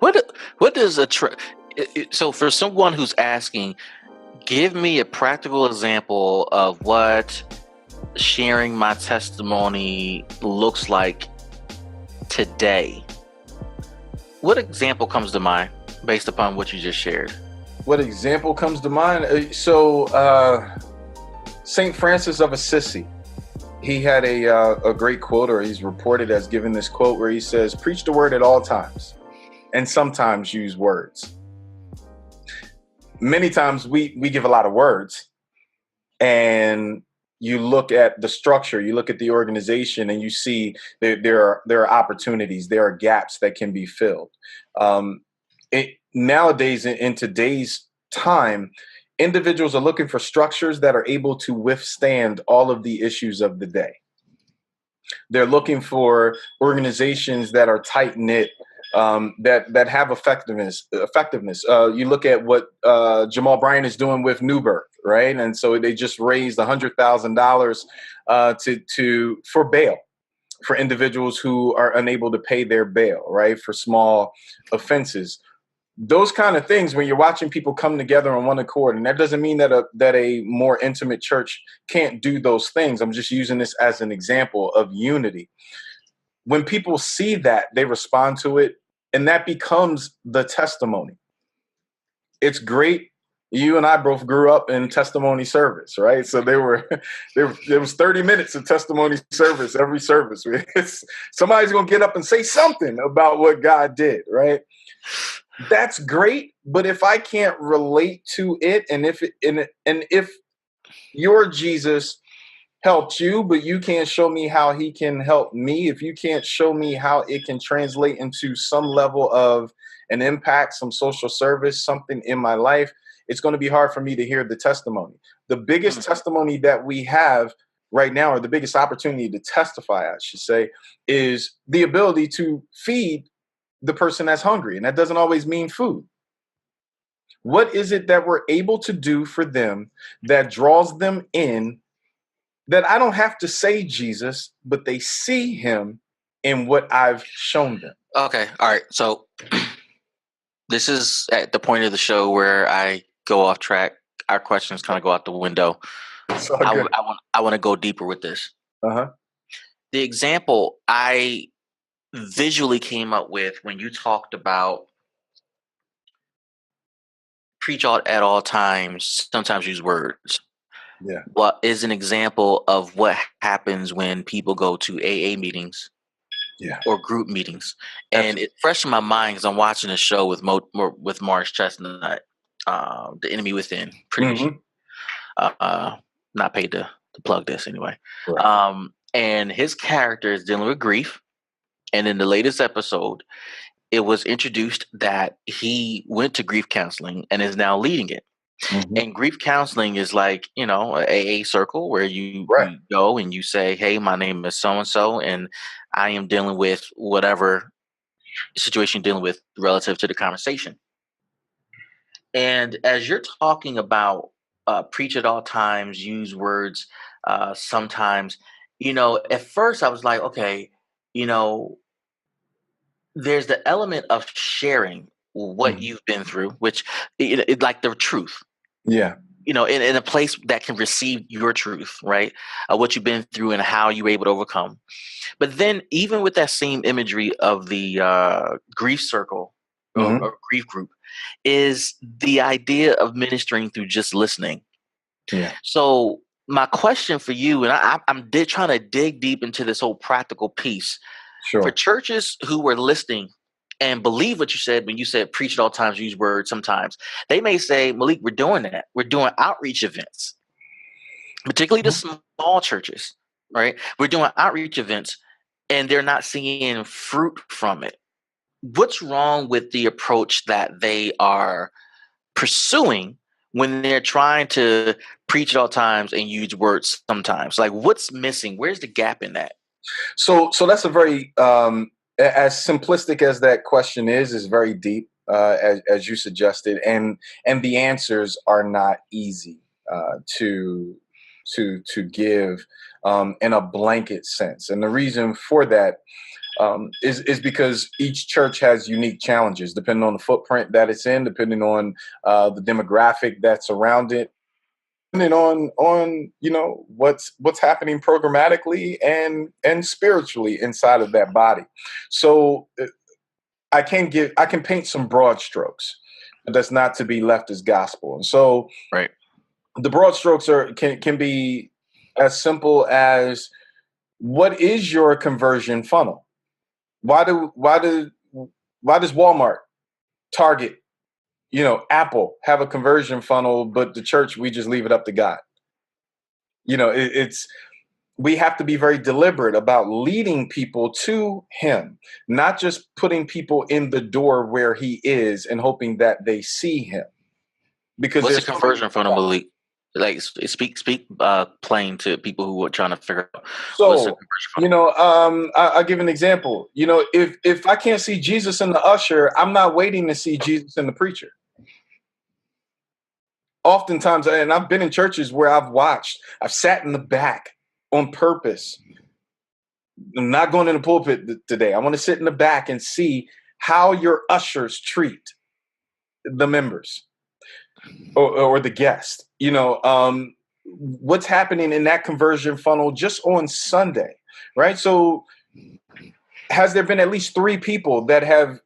What does so for someone who's asking, give me a practical example of what sharing my testimony looks like today. What example comes to mind based upon what you just shared? What example comes to mind? Saint Francis of Assisi, he had a great quote, or he's reported as giving this quote where he says, "Preach the word at all times, and sometimes use words." Many times we give a lot of words, and you look at the structure, you look at the organization, and you see there are opportunities, there are gaps that can be filled. Nowadays, in today's time, individuals are looking for structures that are able to withstand all of the issues of the day. They're looking for organizations that are tight knit, that have effectiveness. You look at what Jamal Bryant is doing with New Birth, right? And so they just raised $100,000 for bail for individuals who are unable to pay their bail, right, for small offenses. Those kind of things, when you're watching people come together on one accord, and that doesn't mean that a more intimate church can't do those things. I'm just using this as an example of unity. When people see that, they respond to it, and that becomes the testimony. It's great. You and I both grew up in testimony service, right? So there was 30 minutes of testimony service every service. Somebody's going to get up and say something about what God did, right? That's great, but if I can't relate to it, and if your Jesus helped you, but you can't show me how he can help me, if you can't show me how it can translate into some level of an impact, some social service, something in my life, it's going to be hard for me to hear the testimony. The biggest testimony that we have right now, or the biggest opportunity to testify, I should say, is the ability to feed the person that's hungry. And that doesn't always mean food. What is it that we're able to do for them that draws them in, that I don't have to say Jesus, but they see him in what I've shown them? Okay. All right. So this is at the point of the show where I go off track. Our questions kind of go out the window. I want to go deeper with this. Uh-huh. The example I visually came up with when you talked about preach at all times, sometimes use words. Yeah. What is an example of what happens when people go to AA meetings, or group meetings? And it's fresh in my mind because I'm watching a show with with Morris Chestnut, The Enemy Within. Pretty not paid to plug this anyway. Right. And his character is dealing with grief. And in the latest episode, it was introduced that he went to grief counseling and is now leading it. Mm-hmm. And grief counseling is like, an AA circle where you go and you say, hey, my name is so-and-so, and I am dealing with whatever situation you're dealing with relative to the conversation. And as you're talking about preach at all times, use words sometimes, at first I was like, okay, there's the element of sharing what you've been through, which like the truth. Yeah. In a place that can receive your truth, right? What you've been through and how you were able to overcome. But then even with that same imagery of the grief circle or grief group is the idea of ministering through just listening. Yeah. So my question for you, and I'm trying to dig deep into this whole practical piece. Sure. For churches who were listening and believe what you said when you said preach at all times, use words sometimes, they may say, Malik, we're doing that. We're doing outreach events, particularly the small churches, right? We're doing outreach events and they're not seeing fruit from it. What's wrong with the approach that they are pursuing when they're trying to preach at all times and use words sometimes? Like, what's missing? Where's the gap in that? So that's a very, as simplistic as that question is very deep, as you suggested, and the answers are not easy to give in a blanket sense. And the reason for that is because each church has unique challenges depending on the footprint that it's in, depending on the demographic that's around it, depending on what's happening programmatically and spiritually inside of that body. So I can paint some broad strokes, but that's not to be left as gospel. And so right. The broad strokes can be as simple as, what is your conversion funnel? Why does Walmart, Target, Apple have a conversion funnel, but the church, we just leave it up to God? We have to be very deliberate about leading people to him, not just putting people in the door where he is and hoping that they see him. Because what's a conversion funnel, Malik? Like, speak plain to people who are trying to figure out. So, I'll give an example. If I can't see Jesus in the usher, I'm not waiting to see Jesus in the preacher. Oftentimes, and I've been in churches where I've sat in the back on purpose. I'm not going in the pulpit today. I want to sit in the back and see how your ushers treat the members or the guest. What's happening in that conversion funnel just on Sunday, right? So has there been at least 3 people that have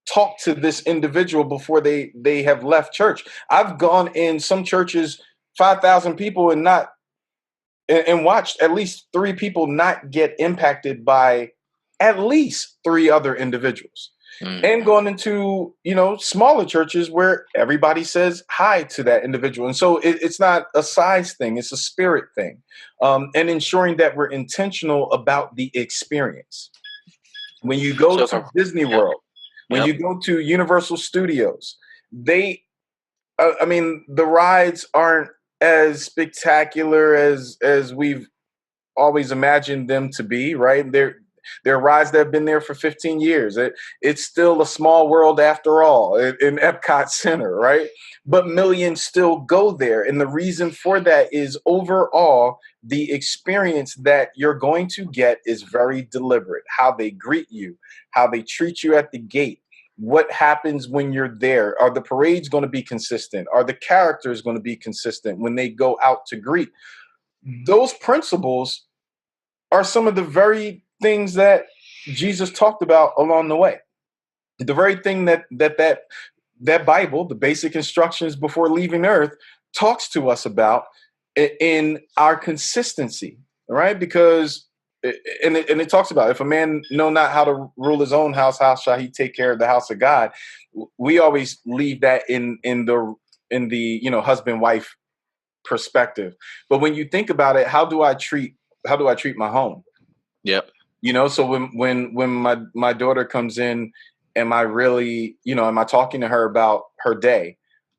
talked to this individual before they have left church? I've gone in some churches, 5,000 people, and watched at least 3 people not get impacted by at least 3 other individuals. And going into, smaller churches where everybody says hi to that individual. And so it's not a size thing, it's a spirit thing. And ensuring that we're intentional about the experience. When you go to Disney World, when you go to Universal Studios, the rides aren't as spectacular as we've always imagined them to be, right? There are rides that have been there for 15 years. It's still a small world after all in Epcot Center, right? But millions still go there. And the reason for that is, overall, the experience that you're going to get is very deliberate. How they greet you, how they treat you at the gate, what happens when you're there. Are the parades going to be consistent? Are the characters going to be consistent when they go out to greet? Those principles are some of the very things that Jesus talked about along the way. The very thing that Bible, the basic instructions before leaving earth, talks to us about in our consistency, right? Because it talks about, if a man know not how to rule his own house, how shall he take care of the house of God? We always leave that in the husband-wife perspective. But when you think about it, how do I treat my home? Yep. So when my daughter comes in, am I talking to her about her day?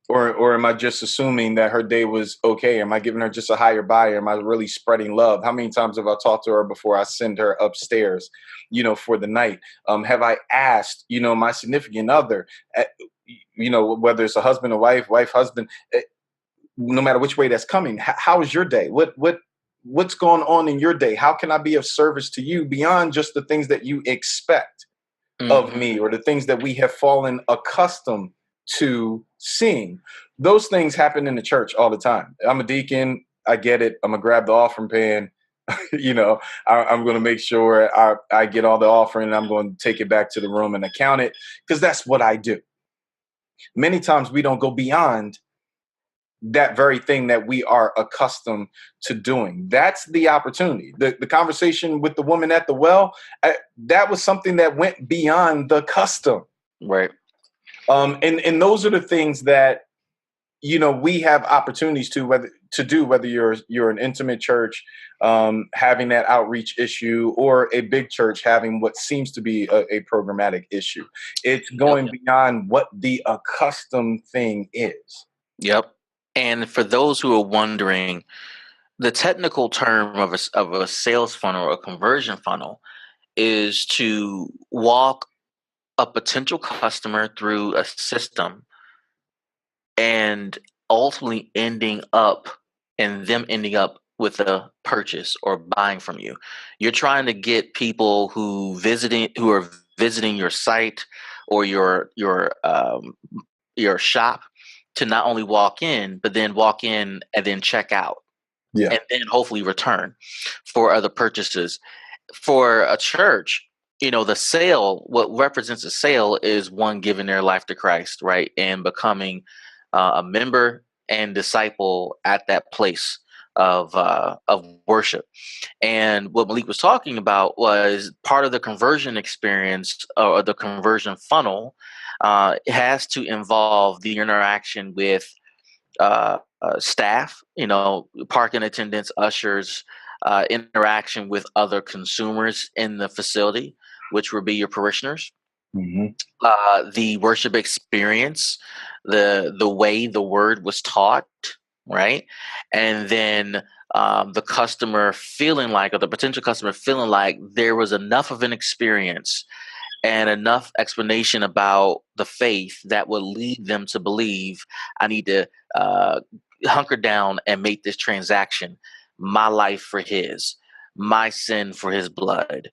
Or am I just assuming that her day was okay? Am I giving her just a higher buy? Or am I really spreading love? How many times have I talked to her before I send her upstairs, for the night? Have I asked, my significant other, whether it's a husband or wife, husband, no matter which way that's coming, how is your day? What's going on in your day? How can I be of service to you beyond just the things that you expect of me, or the things that we have fallen accustomed to seeing? Those things happen in the church all the time. I'm a deacon. I get it. I'm going to grab the offering pan. I'm going to make sure I get all the offering, and I'm going to take it back to the room and account it, because that's what I do. Many times we don't go beyond that very thing that we are accustomed to doing. That's the opportunity. The conversation with the woman at the well, that was something that went beyond the custom. Right. And those are the things that, we have opportunities whether you're an intimate church, having that outreach issue, or a big church having what seems to be a programmatic issue. It's going beyond what the accustomed thing is. Yep. And for those who are wondering, the technical term of a sales funnel or a conversion funnel is to walk a potential customer through a system and ultimately ending up with with a purchase or buying from you. You're trying to get people who are visiting your site or your shop to not only walk in, but then walk in and then check out, and then hopefully return for other purchases. For a church, the sale, what represents a sale is one giving their life to Christ, right? And becoming a member and disciple at that place of worship. And what Malik was talking about was part of the conversion experience or the conversion funnel. It has to involve the interaction with staff, parking attendants, ushers, interaction with other consumers in the facility, which would be your parishioners. The worship experience, the way the word was taught, right? And then the customer feeling like, or the potential customer feeling like there was enough of an experience and enough explanation about the faith that would lead them to believe I need to hunker down and make this transaction, my life for his, my sin for his blood,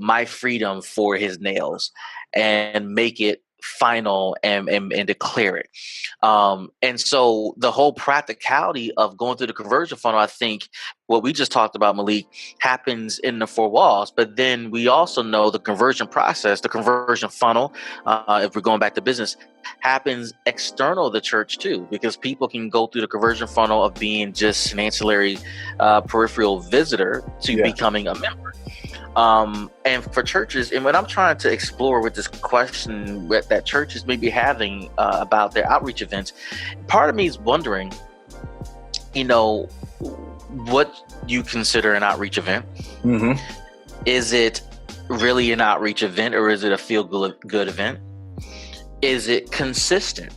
my freedom for his nails, and make it final and declare it. And so the whole practicality of going through the conversion funnel, I think what we just talked about, Malik, happens in the four walls. But then we also know the conversion process, the conversion funnel, if we're going back to business, happens external to the church too, because people can go through the conversion funnel of being just an ancillary peripheral visitor to becoming a member. And for churches, and what I'm trying to explore with this question that churches may be having about their outreach events, part of me is wondering, what you consider an outreach event. Is it really an outreach event, or is it a feel good event? Is it consistent?